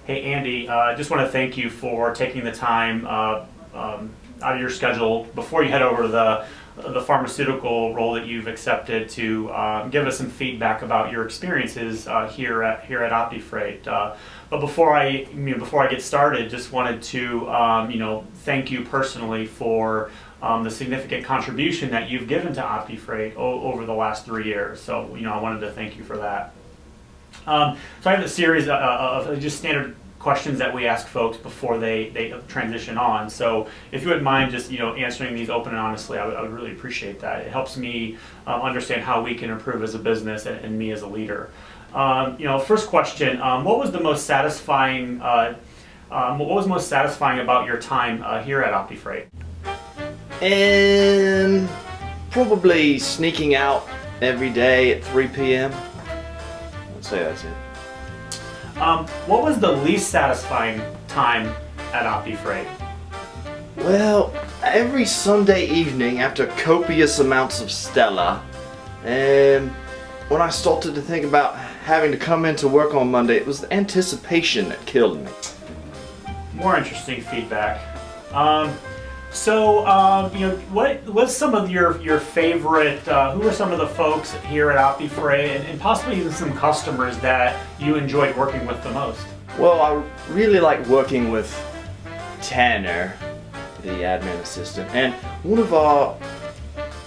Hey Andy, I just want to thank you for taking the time out of your schedule before you head over to the pharmaceutical role that you've accepted to give us some feedback about your experiences here at OptiFreight. But before I get started, just wanted to thank you personally for the significant contribution that you've given to OptiFreight over the last 3 years. So I wanted to thank you for that. So I have a series of just standard questions that we ask folks before they transition on. So if you wouldn't mind just answering these open and honestly, I would really appreciate that. It helps me understand how we can improve as a business and me as a leader. First question: what was most satisfying about your time here at OptiFreight? And probably sneaking out every day at 3 p.m. I'd say that's it. What was the least satisfying time at OptiFreight? Well, every Sunday evening after copious amounts of Stella, and when I started to think about having to come into work on Monday, it was the anticipation that killed me. More interesting feedback. What's some of your favorite, who are some of the folks here at OptiFreight and possibly even some customers that you enjoyed working with the most? Well, I really like working with Tanner, the admin assistant, and one of our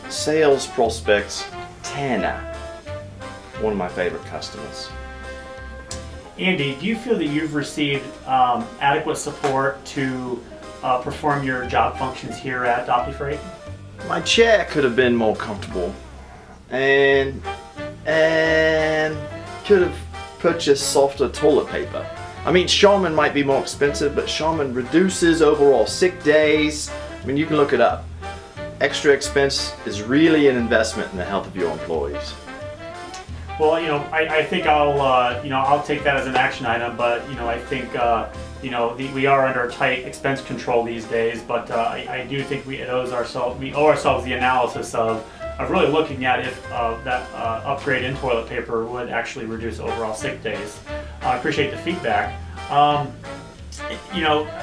sales prospects, Tana, one of my favorite customers. Andy, do you feel that you've received adequate support to perform your job functions here at OptiFreight? My chair could have been more comfortable, and could have purchased softer toilet paper. I mean, Charmin might be more expensive, but Charmin reduces overall sick days. I mean, you can look it up. Extra expense is really an investment in the health of your employees. Well, I think I'll take that as an action item, but I think we are under tight expense control these days, but I do think we owe ourselves the analysis of really looking at if that upgrade in toilet paper would actually reduce overall sick days. I appreciate the feedback.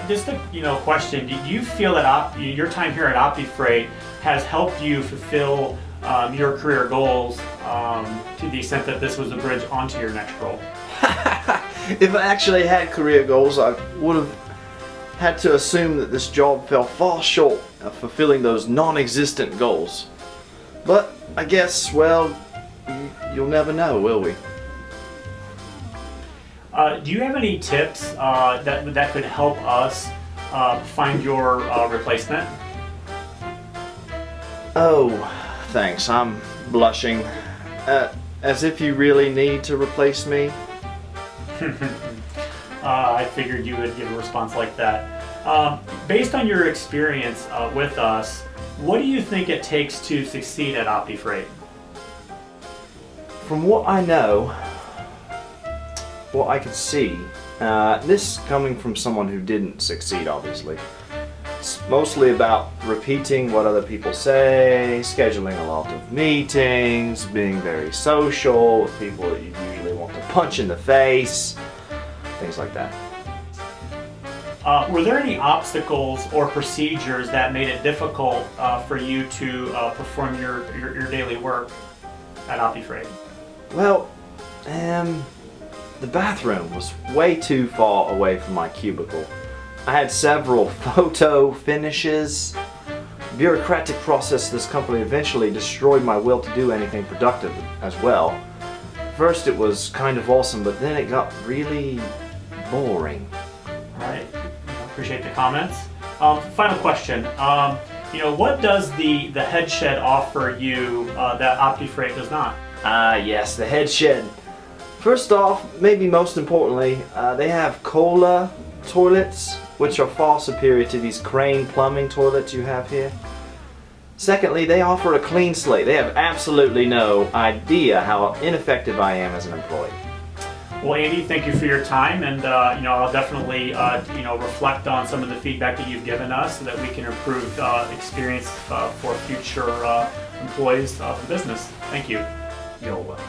Just a question: do you feel that your time here at OptiFreight has helped you fulfill your career goals to the extent that this was a bridge onto your next role? If I actually had career goals, I would have had to assume that this job fell far short of fulfilling those non-existent goals. But I guess, well, you'll never know, will we? Do you have any tips that could help us find your replacement? Oh, thanks. I'm blushing. As if you really need to replace me. I figured you would give a response like that. Based on your experience with us, what do you think it takes to succeed at OptiFreight? From what I know, what I can see, this coming from someone who didn't succeed, obviously. It's mostly about repeating what other people say, scheduling a lot of meetings, being very social with people that you usually want to punch in the face, things like that. Were there any obstacles or procedures that made it difficult for you to perform your daily work at OptiFreight? Well, the bathroom was way too far away from my cubicle. I had several photo finishes. Bureaucratic process of this company eventually destroyed my will to do anything productive as well. First it was kind of awesome, but then it got really boring. All right, I appreciate the comments. Final question. What does the head shed offer you that OptiFreight does not? Yes, the head shed. First off, maybe most importantly, they have Kohler toilets, which are far superior to these Crane plumbing toilets you have here. Secondly, they offer a clean slate. They have absolutely no idea how ineffective I am as an employee. Well, Andy, thank you for your time, and I'll definitely reflect on some of the feedback that you've given us so that we can improve experience for future employees of the business. Thank you. You're welcome.